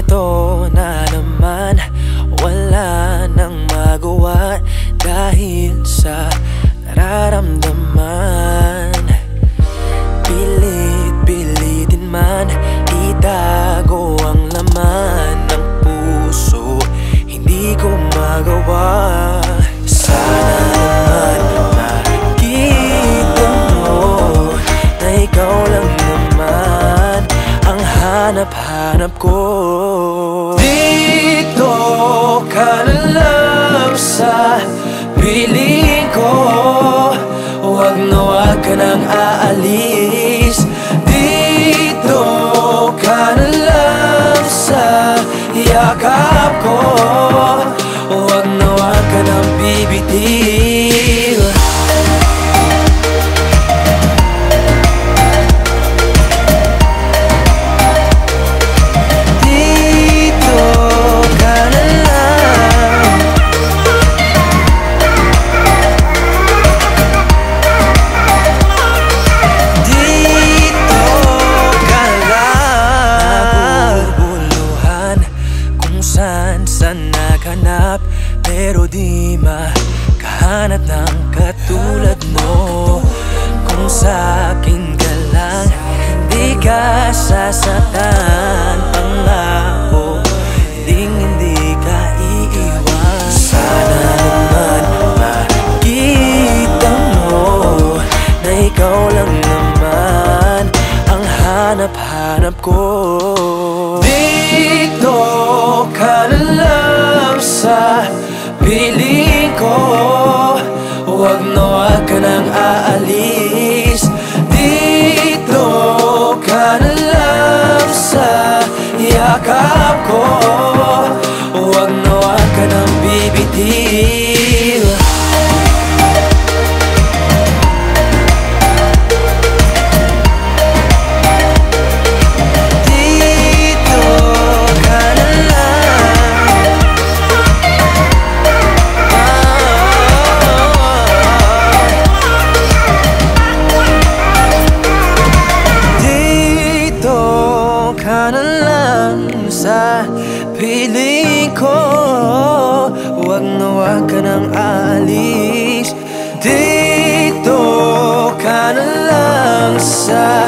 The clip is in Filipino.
Ito na naman, wala nang magawa dahil sa nararamdaman. Pilit-pilitin man, itago ang laman ng puso, hindi ko magawa. Sana naman makita mo na ikaw lang naman ang hanap-hanap ko. Dito ka na lang sa piling ko, huwag na huwag ka nang aalis. Dito ka na lang sa yakap ko, huwag na huwag ka nang bibitiw. Saan naghanap pero di makahanap ng katulad mo. Kung sa'kin ka lang, di ka sasaktan. Pangako, hindi ka iiwan. Sana naman makita mo na ikaw lang naman ang hanap-hanap ko. Dito ka na lang sa piling ko, huwag na huwag ka nang aalis. Dito ka na lang sa yakap ko, huwag na huwag ka nang bibitiw. Sa piling ko, huwag na huwag ka nang aalis. Dito ka na lang sa